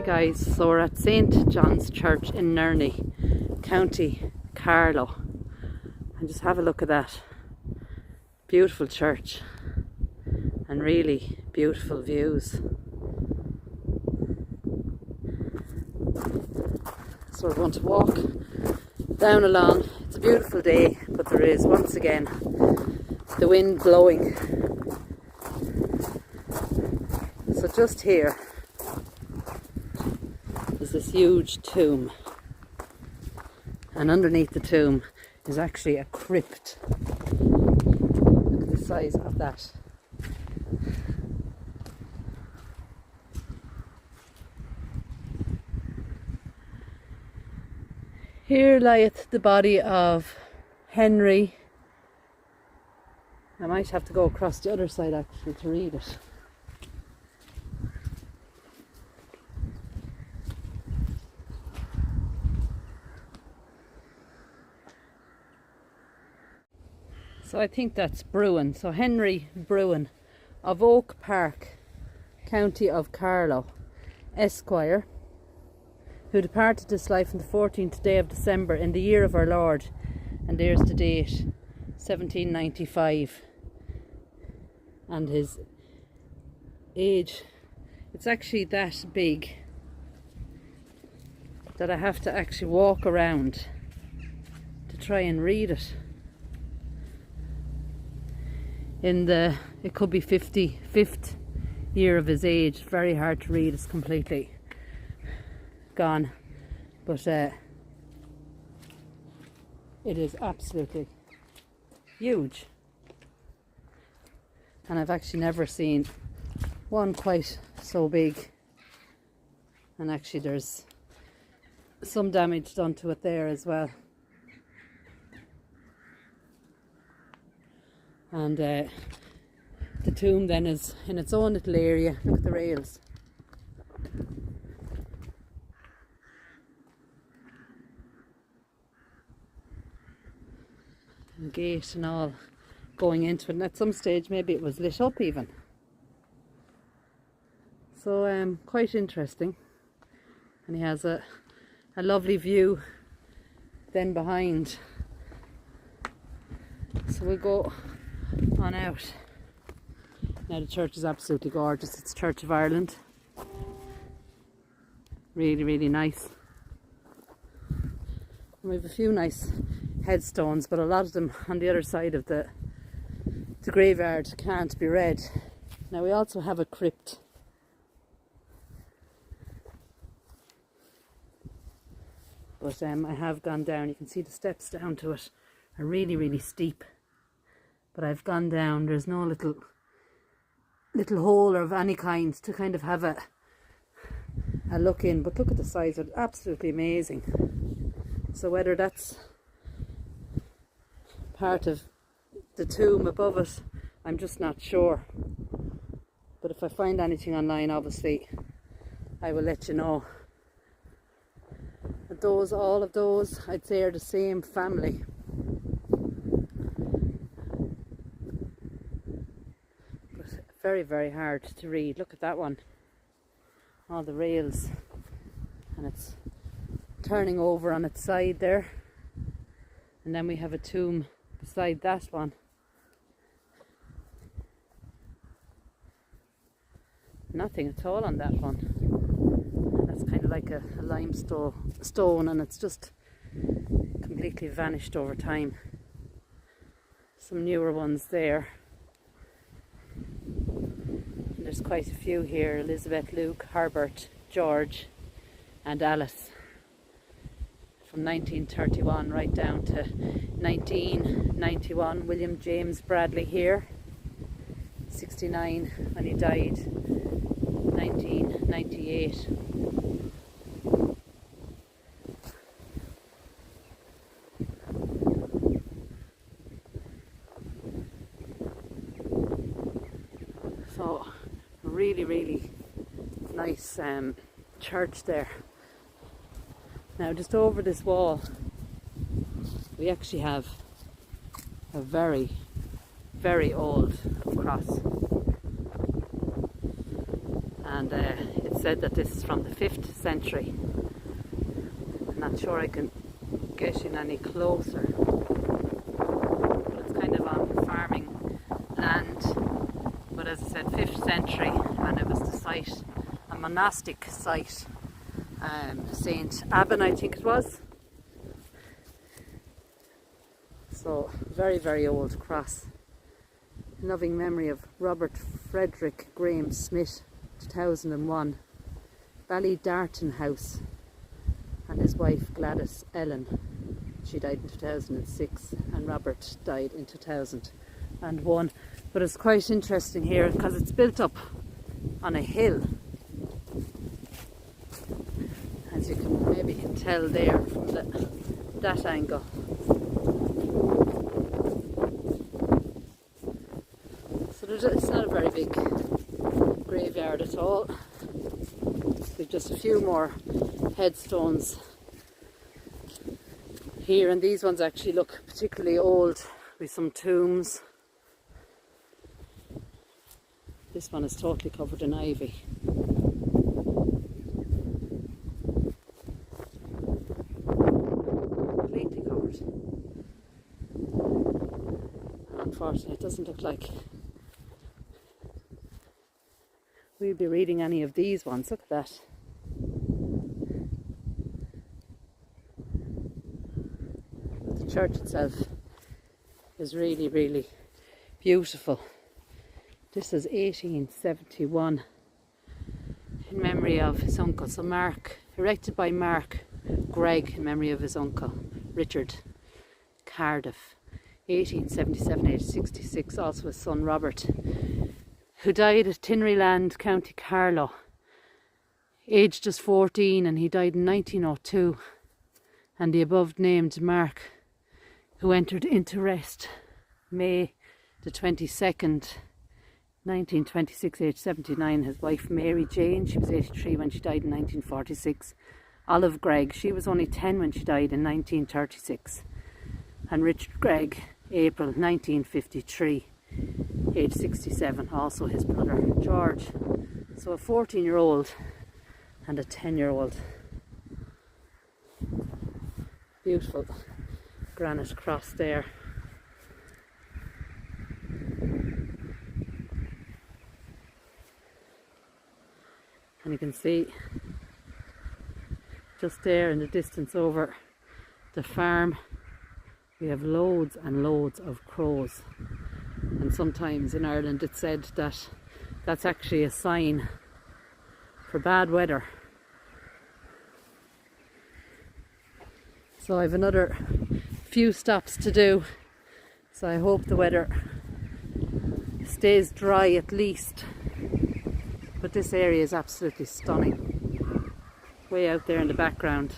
guys, so we're at St. John's Church in Nurney, County Carlow, and just have a look at that beautiful church and really beautiful views. So we're going to walk down along. It's a beautiful day, but there is once again the wind blowing. So just here is this huge tomb, and underneath the tomb is actually a crypt. Look at the size of that. Here lieth the body of Henry. I might have to go across the other side actually to read it. So I think that's Bruen. So Henry Bruen of Oak Park, County of Carlow, Esquire, who departed this life on the 14th day of December in the year of our Lord, and there's the date, 1795, and his age, it's actually that big that I have to actually walk around to try and read it. It could be 55th year of his age. Very hard to read, it's completely gone, but it is absolutely huge, and I've actually never seen one quite so big. And actually there's some damage done to it there as well. And the tomb then is in its own little area. Look at the rails. And gate and all going into it, and at some stage maybe it was lit up even. So quite interesting. And he has a lovely view then behind. So we'll go on out. Now the church is absolutely gorgeous. It's Church of Ireland. Really, really nice. And we have a few nice headstones, but a lot of them on the other side of the graveyard can't be read. Now we also have a crypt. But I have gone down. You can see the steps down to it are really, really steep. But I've gone down. There's no little hole of any kind to kind of have a look in. But look at the size of it. Absolutely amazing. So whether that's part of the tomb above it, I'm just not sure. But if I find anything online, obviously I will let you know. But all of those, I'd say, are the same family. But very, very hard to read. Look at that one. All the rails. And it's turning over on its side there. And then we have a tomb beside that one. Nothing at all on that one. That's kind of like a limestone, and it's just completely vanished over time. Some newer ones there. And there's quite a few here. Elizabeth, Luke, Herbert, George and Alice. From 1931 right down to 1991. William James Bradley here. 69 when he died. 1998. So really, really nice church there. Now just over this wall we actually have a very, very old cross, and it's said that this is from the 5th century. I'm not sure I can get in any closer, but it's kind of on farming land. But as I said, 5th century, and it was the site, a monastic site, Saint Aban, I think it was. So very, very old cross. In loving memory of Robert Frederick Graham Smith, 2001, Ballydarton House, and his wife Gladys Ellen. She died in 2006 and Robert died in 2001. But it's quite interesting here because it's built up on a hill, as you can maybe tell there from that angle. So it's not a very big graveyard at all. There's just a few more headstones here, and these ones actually look particularly old with some tombs. This one is totally covered in ivy. Completely covered. And unfortunately, it doesn't look like we'll be reading any of these ones. Look at that. The church itself is really, really beautiful. This is 1871 in memory of his uncle. So erected by Mark Gregg in memory of his uncle Richard Cardiff. 1877-1866. Also his son Robert, who died at Tinryland, County Carlow, aged just 14, and he died in 1902. And the above named Mark, who entered into rest May the 22nd, 1926, aged 79. His wife Mary Jane, she was 83 when she died in 1946. Olive Gregg, she was only 10 when she died in 1936. And Richard Gregg, April 1953, aged 67, also his brother George. So a 14-year-old and a 10-year-old. Beautiful granite cross there. And you can see just there in the distance over the farm, we have loads and loads of crows. And sometimes in Ireland it's said that that's actually a sign for bad weather. So I have another few stops to do, so I hope the weather stays dry at least. But this area is absolutely stunning. Way out there in the background,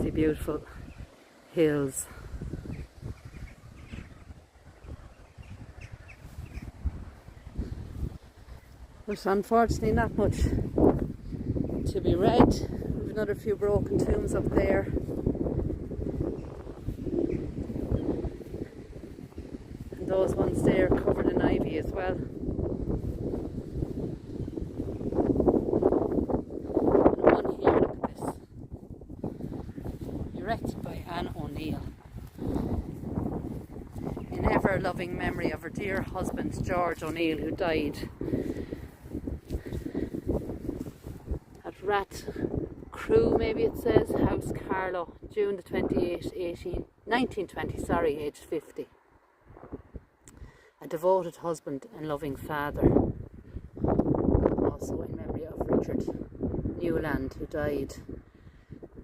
see beautiful hills. But unfortunately not much to be read. We've another few broken tombs up there. And those ones there covered in ivy as well. Erected by Anne O'Neill in ever loving memory of her dear husband George O'Neill, who died at Rat Crew, maybe it says, House Carlow, June the 28th, 1920, aged 50. A devoted husband and loving father. Also in memory of Richard Newland, who died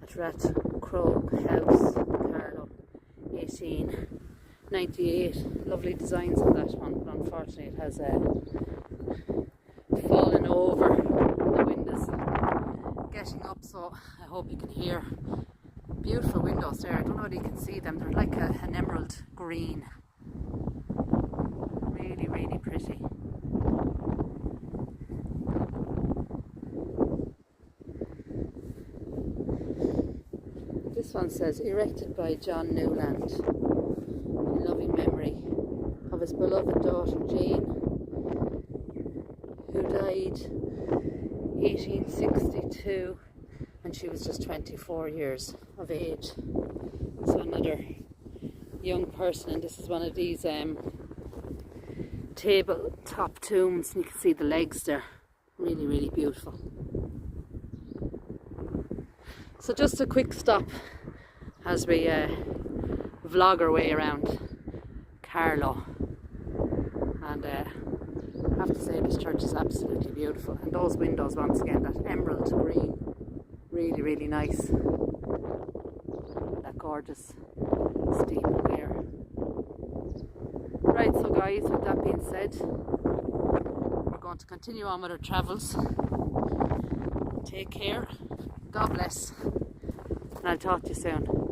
at Rat Crow House, Carlow, 1898. Lovely designs on that one, but unfortunately it has fallen over. The wind is getting up, so I hope you can hear. Beautiful windows there. I don't know whether you can see them. They're like an emerald green. Really, really pretty. This one says, erected by John Newland in loving memory of his beloved daughter Jane, who died 1862, and she was just 24 years of age. So another young person, and this is one of these tabletop tombs, and you can see the legs there. Really, really beautiful. So just a quick stop as we vlog our way around Carlow, and I have to say this church is absolutely beautiful, and those windows, once again, that emerald green, really, really nice. That gorgeous steeple there. Right, so guys, with that being said, we're going to continue on with our travels. Take care, God bless, and I'll talk to you soon.